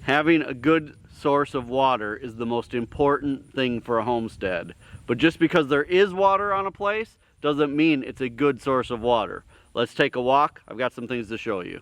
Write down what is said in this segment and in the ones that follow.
Having a good source of water is the most important thing for a homestead. But just because there is water on a place doesn't mean it's a good source of water. Let's take a walk. I've got some things to show you.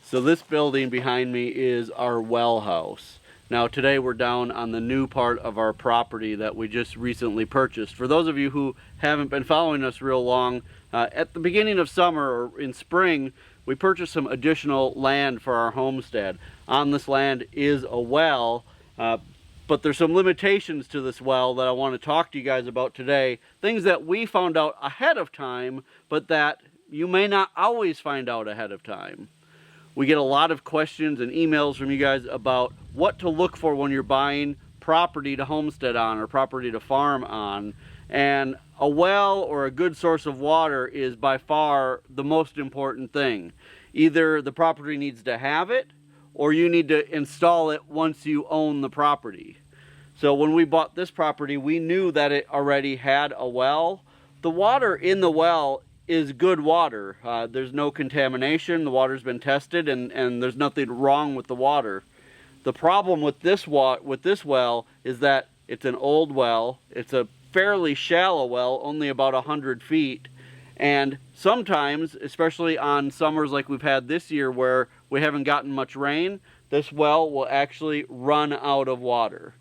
So this building behind me is our well house. Now today we're down on the new part of our property that we just recently purchased. For those of you who haven't been following us real long, at the beginning of summer or in spring, we purchased some additional land for our homestead. On this land is a well, but there's some limitations to this well that I want to talk to you guys about today. Things that we found out ahead of time, but that you may not always find out ahead of time. We get a lot of questions and emails from you guys about what to look for when you're buying property to homestead on or property to farm on. And a well or a good source of water is by far the most important thing. Either the property needs to have it or you need to install it once you own the property. So when we bought this property, we knew that it already had a well. The water in the well is good water. There's no contamination. The water's been tested and there's nothing wrong with the water. The problem with this well is that it's an old well. It's a fairly shallow well, only about 100 feet. And sometimes, especially on summers like we've had this year where we haven't gotten much rain, this well will actually run out of water.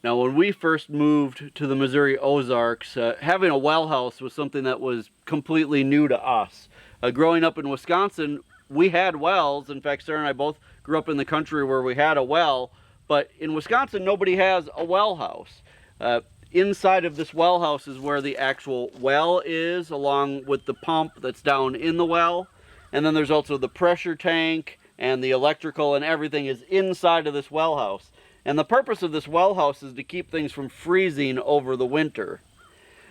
Now, when we first moved to the Missouri Ozarks, having a well house was something that was completely new to us. Growing up in Wisconsin, we had wells. In fact, Sarah and I both grew up in the country where we had a well, but in Wisconsin, nobody has a well house. Inside of this well house is where the actual well is, along with the pump that's down in the well. And then there's also the pressure tank and the electrical, and everything is inside of this well house. And the purpose of this well house is to keep things from freezing over the winter.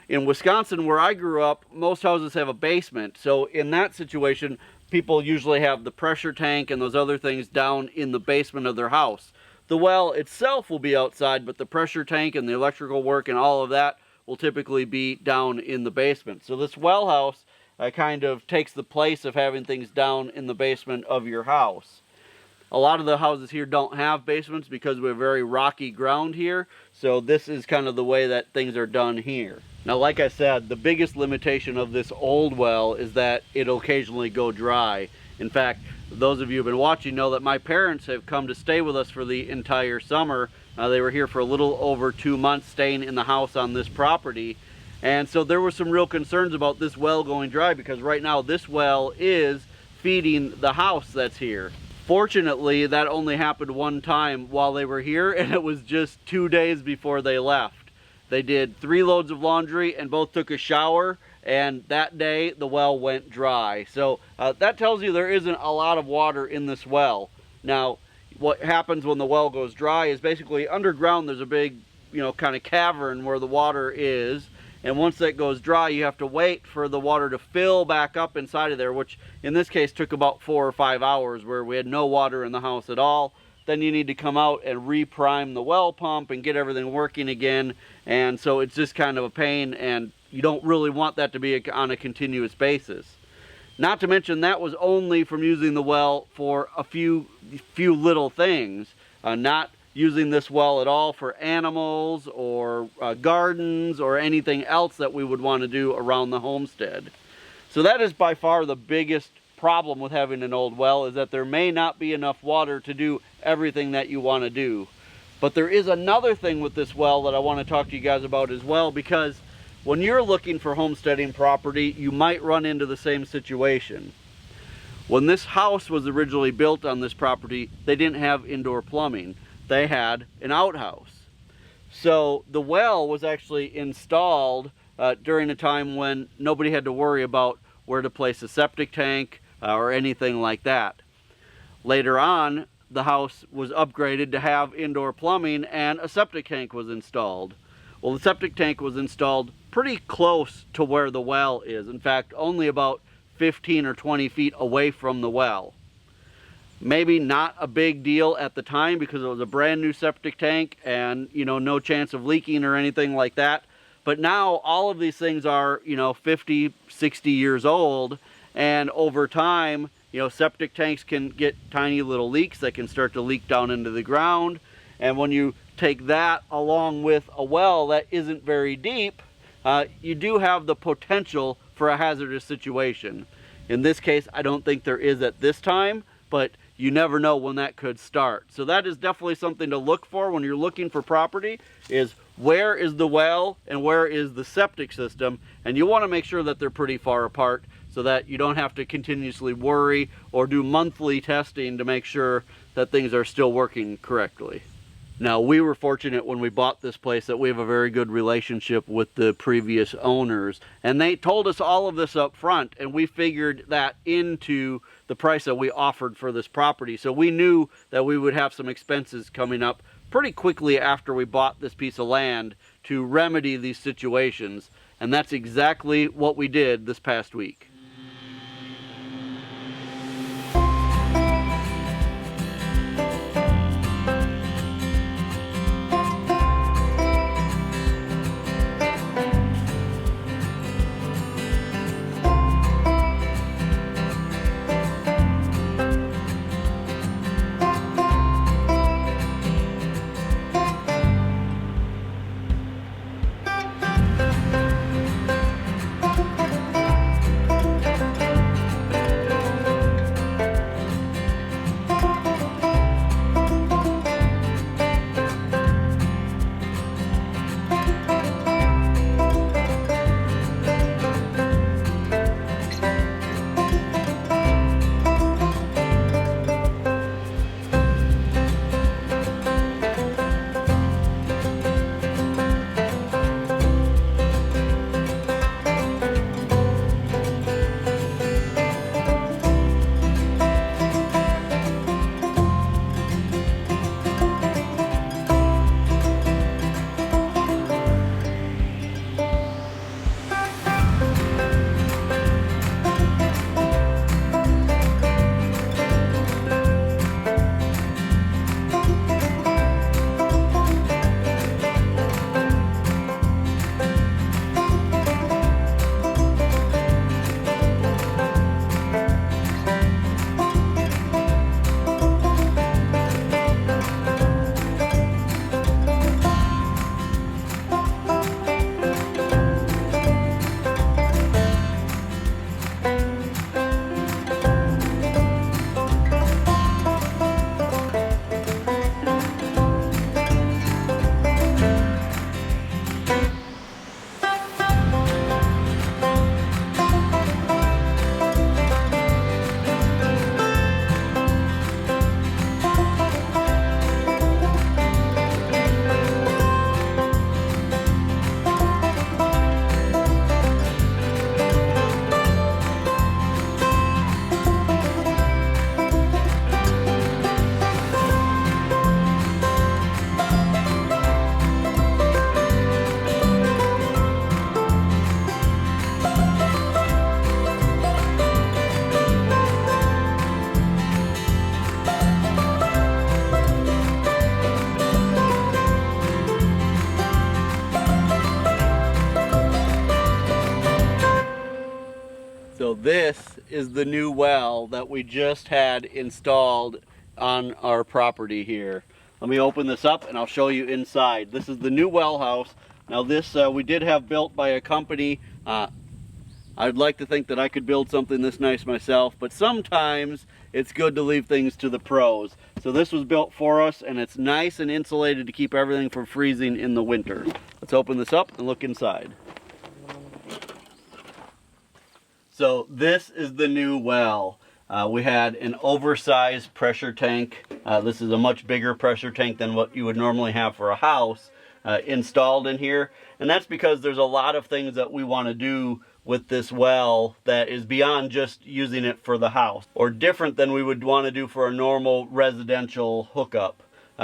In Wisconsin, where I grew up, most houses have a basement. So in that situation, people usually have the pressure tank and those other things down in the basement of their house. The well itself will be outside, but the pressure tank and the electrical work and all of that will typically be down in the basement. So this well house kind of takes the place of having things down in the basement of your house. A lot of the houses here don't have basements because we have very rocky ground here. So this is kind of the way that things are done here. Now, like I said, the biggest limitation of this old well is that it'll occasionally go dry. In fact, those of you who've been watching know that my parents have come to stay with us for the entire summer. They were here for a little over 2 months staying in the house on this property. And so there were some real concerns about this well going dry because right now this well is feeding the house that's here. Fortunately, that only happened one time while they were here, and it was just 2 days before they left. They did 3 loads of laundry and both took a shower, and that day the well went dry. So that tells you there isn't a lot of water in this well. Now, what happens when the well goes dry is basically underground there's a big, kind of cavern where the water is. And once that goes dry, you have to wait for the water to fill back up inside of there, which in this case took about 4 or 5 hours where we had no water in the house at all. Then you need to come out and reprime the well pump and get everything working again. And so it's just kind of a pain, and you don't really want that to be on a continuous basis. Not to mention that was only from using the well for a few little things, not using this well at all for animals or gardens or anything else that we would want to do around the homestead. So that is by far the biggest problem with having an old well, is that there may not be enough water to do everything that you want to do. But there is another thing with this well that I want to talk to you guys about as well, because when you're looking for homesteading property, you might run into the same situation. When this house was originally built on this property, they didn't have indoor plumbing. They had an outhouse. So the well was actually installed during a time when nobody had to worry about where to place a septic tank or anything like that. Later on, the house was upgraded to have indoor plumbing and a septic tank was installed. Well, the septic tank was installed pretty close to where the well is. In fact, only about 15 or 20 feet away from the well. Maybe not a big deal at the time because it was a brand new septic tank and, no chance of leaking or anything like that. But now all of these things are, 50, 60 years old, and over time, You know, septic tanks can get tiny little leaks that can start to leak down into the ground. And when you take that along with a well that isn't very deep, you do have the potential for a hazardous situation. In this case, I don't think there is at this time, but you never know when that could start. So that is definitely something to look for when you're looking for property, is where is the well and where is the septic system, and you want to make sure that they're pretty far apart so that you don't have to continuously worry or do monthly testing to make sure that things are still working correctly. Now, we were fortunate when we bought this place that we have a very good relationship with the previous owners, and they told us all of this up front, and we figured that into the price that we offered for this property. So we knew that we would have some expenses coming up pretty quickly after we bought this piece of land to remedy these situations, and that's exactly what we did this past week. So this is the new well that we just had installed on our property here. Let me open this up and I'll show you inside. This is the new well house. Now this we did have built by a company. I'd like to think that I could build something this nice myself, but sometimes it's good to leave things to the pros. So this was built for us and it's nice and insulated to keep everything from freezing in the winter. Let's open this up and look inside. So this is the new well. We had an oversized pressure tank. This is a much bigger pressure tank than what you would normally have for a house installed in here. And that's because there's a lot of things that we want to do with this well that is beyond just using it for the house, or different than we would want to do for a normal residential hookup.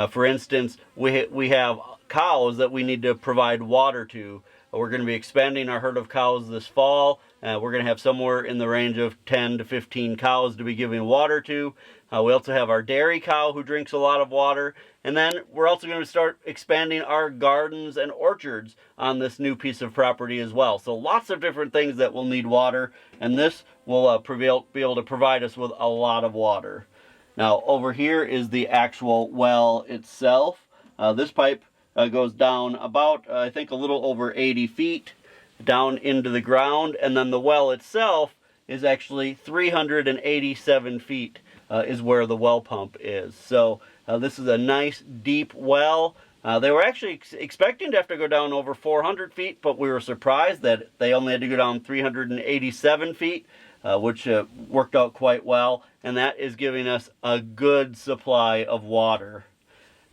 For instance, we have cows that we need to provide water to. We're going to be expanding our herd of cows this fall. We're going to have somewhere in the range of 10 to 15 cows to be giving water to. We also have our dairy cow who drinks a lot of water. And then we're also going to start expanding our gardens and orchards on this new piece of property as well. So lots of different things that will need water, and this will be able to provide us with a lot of water. Now over here is the actual well itself. This pipe goes down about, I think, a little over 80 feet down into the ground, and then the well itself is actually 387 feet is where the well pump is. So this is a nice deep well. They were actually expecting to have to go down over 400 feet, but we were surprised that they only had to go down 387 feet, which worked out quite well, and that is giving us a good supply of water.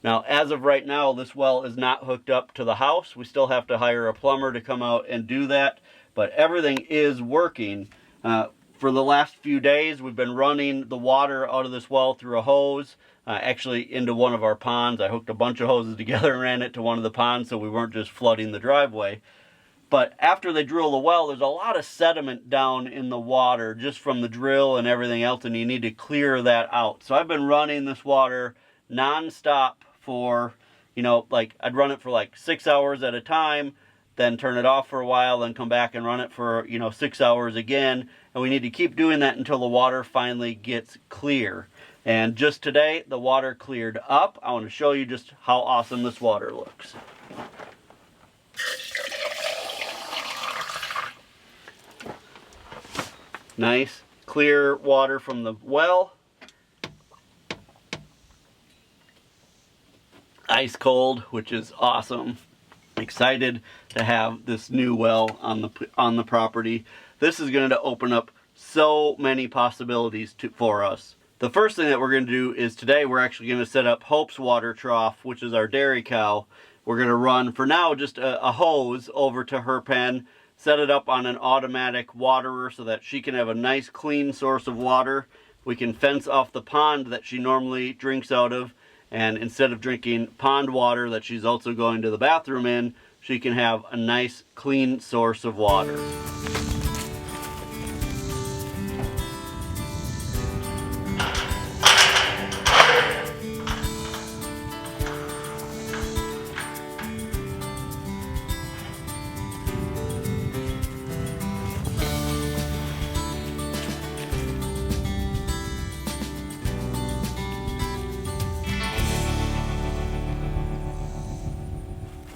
Now, as of right now, this well is not hooked up to the house. We still have to hire a plumber to come out and do that, but everything is working. For the last few days, we've been running the water out of this well through a hose, actually into one of our ponds. I hooked a bunch of hoses together and ran it to one of the ponds so we weren't just flooding the driveway. But after they drill the well, there's a lot of sediment down in the water just from the drill and everything else, and you need to clear that out. So I've been running this water non-stop for, like I'd run it for like 6 hours at a time, then turn it off for a while, then come back and run it for 6 hours again. And we need to keep doing that until the water finally gets clear. And just today, the water cleared up. I want to show you just how awesome this water looks. Nice, clear water from the well. Ice cold, which is awesome. Excited to have this new well on the property. This is going to open up so many possibilities for us. The first thing that we're going to do is today we're actually going to set up Hope's water trough, which is our dairy cow. We're going to run, for now, just a hose over to her pen, set it up on an automatic waterer so that she can have a nice clean source of water. We can fence off the pond that she normally drinks out of, and instead of drinking pond water that she's also going to the bathroom in, she can have a nice clean source of water.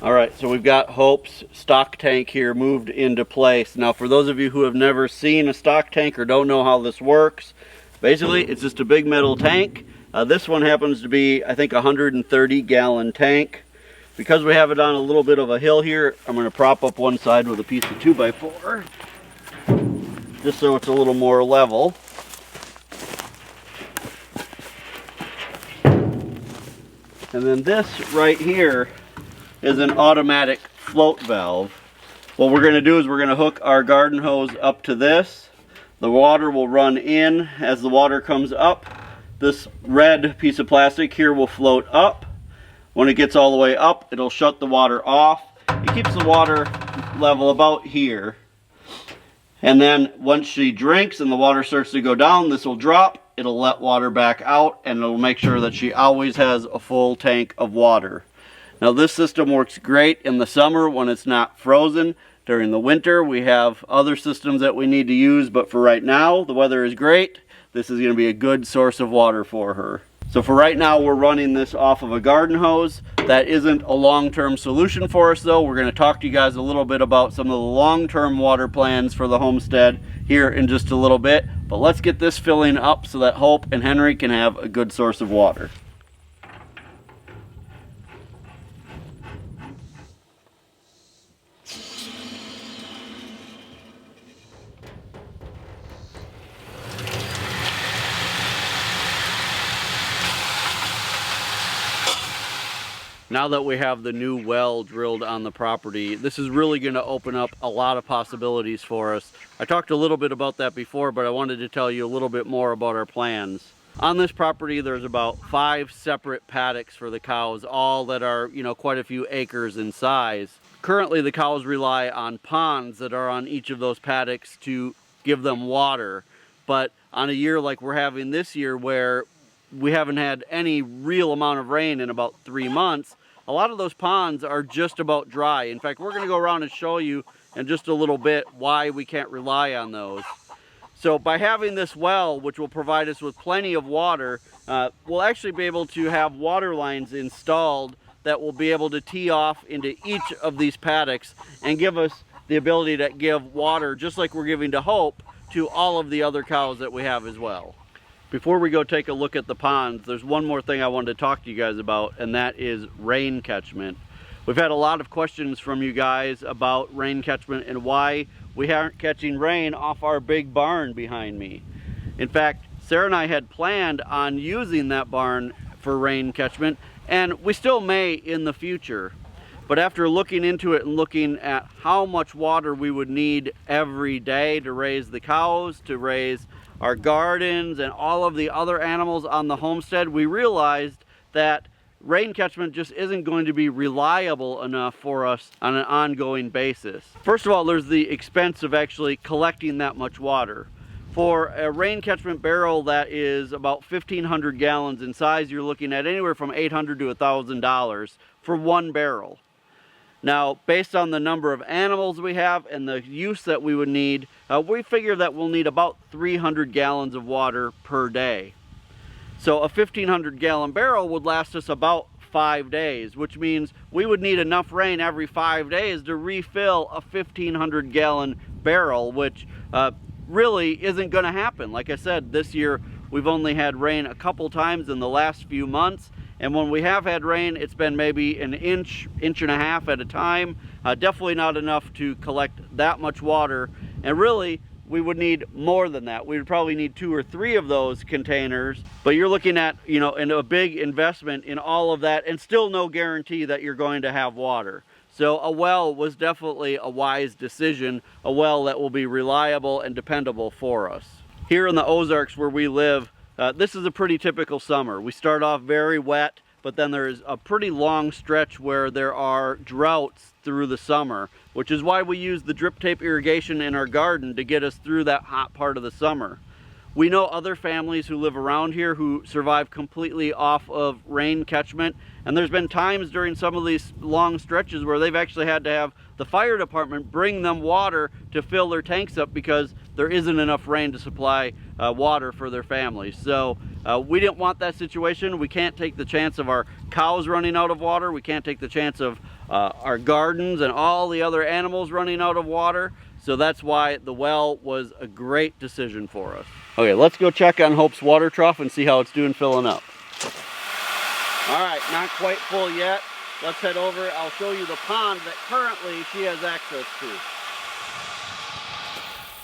Alright, so we've got Hope's stock tank here moved into place. Now, for those of you who have never seen a stock tank or don't know how this works, basically it's just a big metal tank. This one happens to be, I think, a 130-gallon tank. Because we have it on a little bit of a hill here, I'm going to prop up one side with a piece of 2x4, just so it's a little more level. And then this right here is an automatic float valve. What we're going to do is we're going to hook our garden hose up to this. The water will run in. As the water comes up, this red piece of plastic here will float up. When it gets all the way up, it'll shut the water off. It keeps the water level about here. And then once she drinks and the water starts to go down, this will drop. It'll let water back out, and it'll make sure that she always has a full tank of water. Now, this system works great in the summer when it's not frozen. During the winter, we have other systems that we need to use, but for right now, the weather is great. This is going to be a good source of water for her. So for right now, we're running this off of a garden hose. That isn't a long-term solution for us, though. We're going to talk to you guys a little bit about some of the long-term water plans for the homestead here in just a little bit. But let's get this filling up so that Hope and Henry can have a good source of water. Now that we have the new well drilled on the property, this is really going to open up a lot of possibilities for us. I talked a little bit about that before, but I wanted to tell you a little bit more about our plans. On this property, there's about 5 separate paddocks for the cows, all that are, quite a few acres in size. Currently, the cows rely on ponds that are on each of those paddocks to give them water. But on a year like we're having this year, where we haven't had any real amount of rain in about 3 months, a lot of those ponds are just about dry. In fact, we're going to go around and show you in just a little bit why we can't rely on those. So by having this well, which will provide us with plenty of water, we'll actually be able to have water lines installed that will be able to tee off into each of these paddocks and give us the ability to give water, just like we're giving to Hope, to all of the other cows that we have as well. Before we go take a look at the ponds, there's one more thing I wanted to talk to you guys about, and that is rain catchment. We've had a lot of questions from you guys about rain catchment and why we aren't catching rain off our big barn behind me. In fact, Sarah and I had planned on using that barn for rain catchment, and we still may in the future. But after looking into it and looking at how much water we would need every day to raise the cows, to raise our gardens, and all of the other animals on the homestead, we realized that rain catchment just isn't going to be reliable enough for us on an ongoing basis. First of all, there's the expense of actually collecting that much water. For a rain catchment barrel that is about 1,500 gallons in size, you're looking at anywhere from $800 to $1,000 for one barrel. Now, based on the number of animals we have and the use that we would need, we figure that we'll need about 300 gallons of water per day. So a 1,500 gallon barrel would last us about 5 days, which means we would need enough rain every 5 days to refill a 1,500 gallon barrel, which really isn't going to happen. Like I said, this year we've only had rain a couple times in the last few months, and when we have had rain, it's been maybe an inch and a half at a time. Definitely not enough to collect that much water, and really we would need more than that. We would probably need 2 or 3 of those containers, but you're looking at, you know, a big investment in all of that and still no guarantee that you're going to have water. So a well was definitely a wise decision, a well that will be reliable and dependable for us. Here in the Ozarks where we live, this is a pretty typical summer. We start off very wet, but then there's a pretty long stretch where there are droughts through the summer, which is why we use the drip tape irrigation in our garden to get us through that hot part of the summer. We know other families who live around here who survive completely off of rain catchment, and there's been times during some of these long stretches where they've actually had to have the fire department bring them water to fill their tanks up because there isn't enough rain to supply water for their families. So we didn't want that situation. We can't take the chance of our cows running out of water. We can't take the chance of our gardens and all the other animals running out of water. So that's why the well was a great decision for us. Okay, let's go check on Hope's water trough and see how it's doing filling up. All right, not quite full yet. Let's head over. I'll show you the pond that currently she has access to.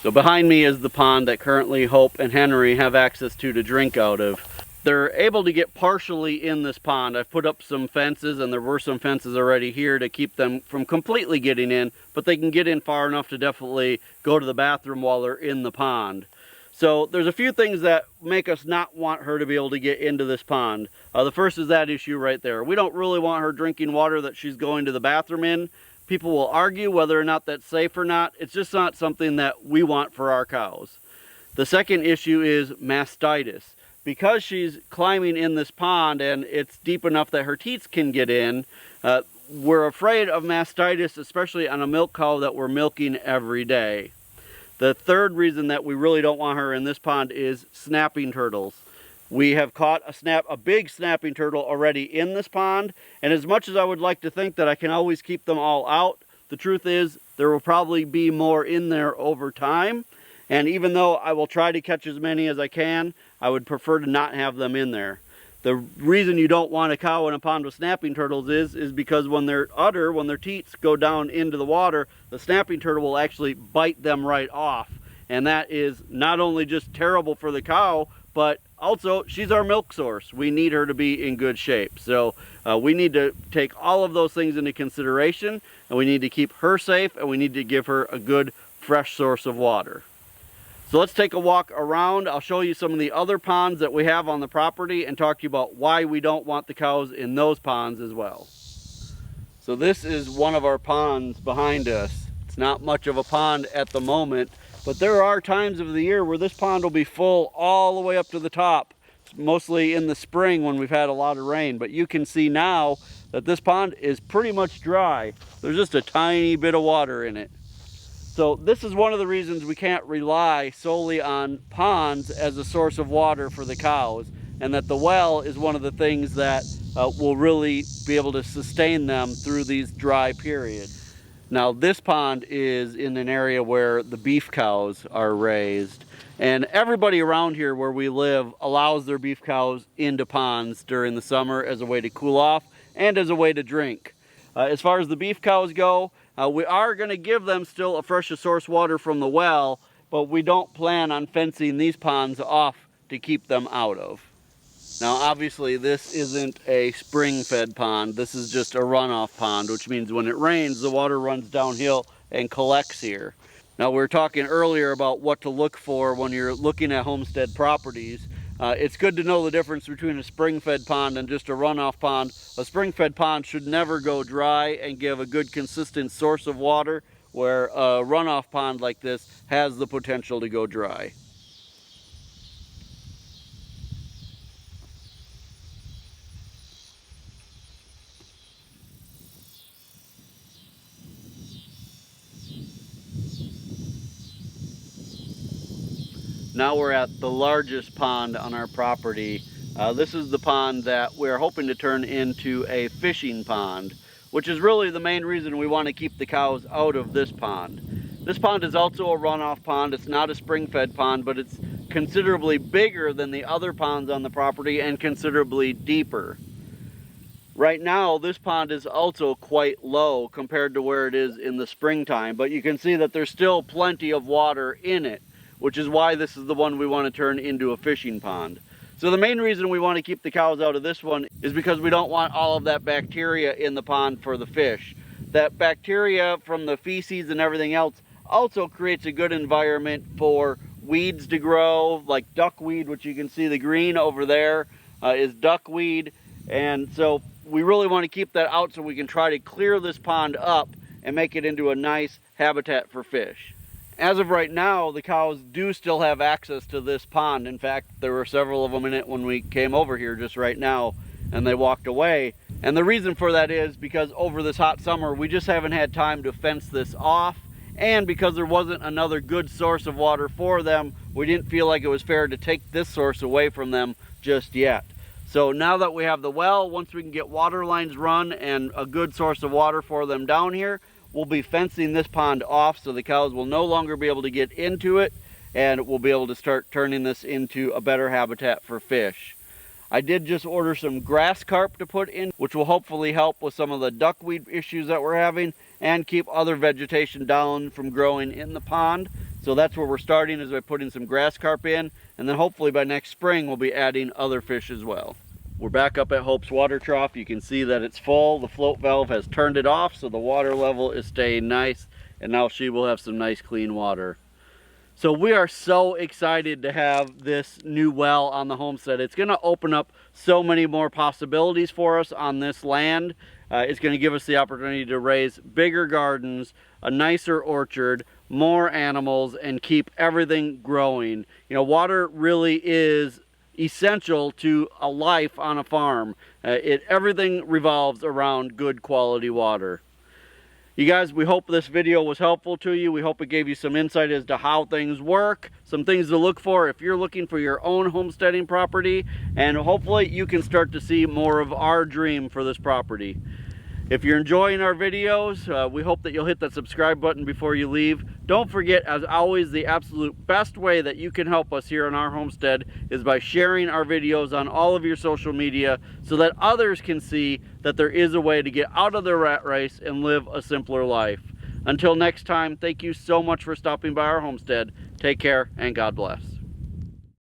So behind me is the pond that currently Hope and Henry have access to drink out of. They're able to get partially in this pond. I've put up some fences, and there were some fences already here to keep them from completely getting in, but they can get in far enough to definitely go to the bathroom while they're in the pond. So there's a few things that make us not want her to be able to get into this pond. The first is that issue right there. We don't really want her drinking water that she's going to the bathroom in. People will argue whether or not that's safe or not. It's just not something that we want for our cows. The second issue is mastitis. Because she's climbing in this pond and it's deep enough that her teats can get in, we're afraid of mastitis, especially on a milk cow that we're milking every day. The third reason that we really don't want her in this pond is snapping turtles. We have caught a big snapping turtle already in this pond, and as much as I would like to think that I can always keep them all out, the truth is there will probably be more in there over time, and even though I will try to catch as many as I can, I would prefer to not have them in there. The reason you don't want a cow in a pond with snapping turtles is because when their teats go down into the water, the snapping turtle will actually bite them right off. And that is not only just terrible for the cow, but also she's our milk source. We need her to be in good shape. So we need to take all of those things into consideration, and we need to keep her safe, and we need to give her a good fresh source of water. So let's take a walk around. I'll show you some of the other ponds that we have on the property and talk to you about why we don't want the cows in those ponds as well. So this is one of our ponds behind us. It's not much of a pond at the moment, but there are times of the year where this pond will be full all the way up to the top. mostly in the spring when we've had a lot of rain. But you can see now that this pond is pretty much dry. There's just a tiny bit of water in it. So this is one of the reasons we can't rely solely on ponds as a source of water for the cows, and that the well is one of the things that will really be able to sustain them through these dry periods. Now this pond is in an area where the beef cows are raised, and everybody around here where we live allows their beef cows into ponds during the summer as a way to cool off and as a way to drink. As far as the beef cows go, we are going to give them still a fresh source water from the well, but we don't plan on fencing these ponds off to keep them out of. Now obviously this isn't a spring-fed pond, this is just a runoff pond, which means when it rains the water runs downhill and collects here. Now we were talking earlier about what to look for when you're looking at homestead properties. It's good to know the difference between a spring-fed pond and just a runoff pond. A spring-fed pond should never go dry and give a good consistent source of water, where a runoff pond like this has the potential to go dry. Now we're at the largest pond on our property. This is the pond that we're hoping to turn into a fishing pond, which is really the main reason we want to keep the cows out of this pond. This pond is also a runoff pond. It's not a spring-fed pond, but it's considerably bigger than the other ponds on the property and considerably deeper. Right now, this pond is also quite low compared to where it is in the springtime, but you can see that there's still plenty of water in it, which is why this is the one we want to turn into a fishing pond. So the main reason we want to keep the cows out of this one is because we don't want all of that bacteria in the pond for the fish. That bacteria from the feces and everything else also creates a good environment for weeds to grow, like duckweed, which you can see the green over there is duckweed. And so we really want to keep that out so we can try to clear this pond up and make it into a nice habitat for fish. As of right now, the cows do still have access to this pond. In fact, there were several of them in it when we came over here just right now, and they walked away. And the reason for that is because over this hot summer, we just haven't had time to fence this off, and because there wasn't another good source of water for them, we didn't feel like it was fair to take this source away from them just yet. So now that we have the well, once we can get water lines run and a good source of water for them down here, we'll be fencing this pond off so the cows will no longer be able to get into it, and we'll be able to start turning this into a better habitat for fish. I did just order some grass carp to put in, which will hopefully help with some of the duckweed issues that we're having and keep other vegetation down from growing in the pond. So that's where we're starting, is by putting some grass carp in, and then hopefully by next spring we'll be adding other fish as well. We're back up at Hope's water trough. You can see that it's full. The float valve has turned it off, so the water level is staying nice, and now she will have some nice clean water. So we are so excited to have this new well on the homestead. It's going to open up so many more possibilities for us on this land. It's going to give us the opportunity to raise bigger gardens, a nicer orchard, more animals, and keep everything growing. You know, water really is essential to a life on a farm. Everything revolves around good quality water. You guys, we hope this video was helpful to you. We hope it gave you some insight as to how things work, some things to look for if you're looking for your own homesteading property, and hopefully you can start to see more of our dream for this property. If you're enjoying our videos, we hope that you'll hit that subscribe button before you leave. Don't forget, as always, the absolute best way that you can help us here on our homestead is by sharing our videos on all of your social media so that others can see that there is a way to get out of the rat race and live a simpler life. Until next time, thank you so much for stopping by our homestead. Take care and God bless.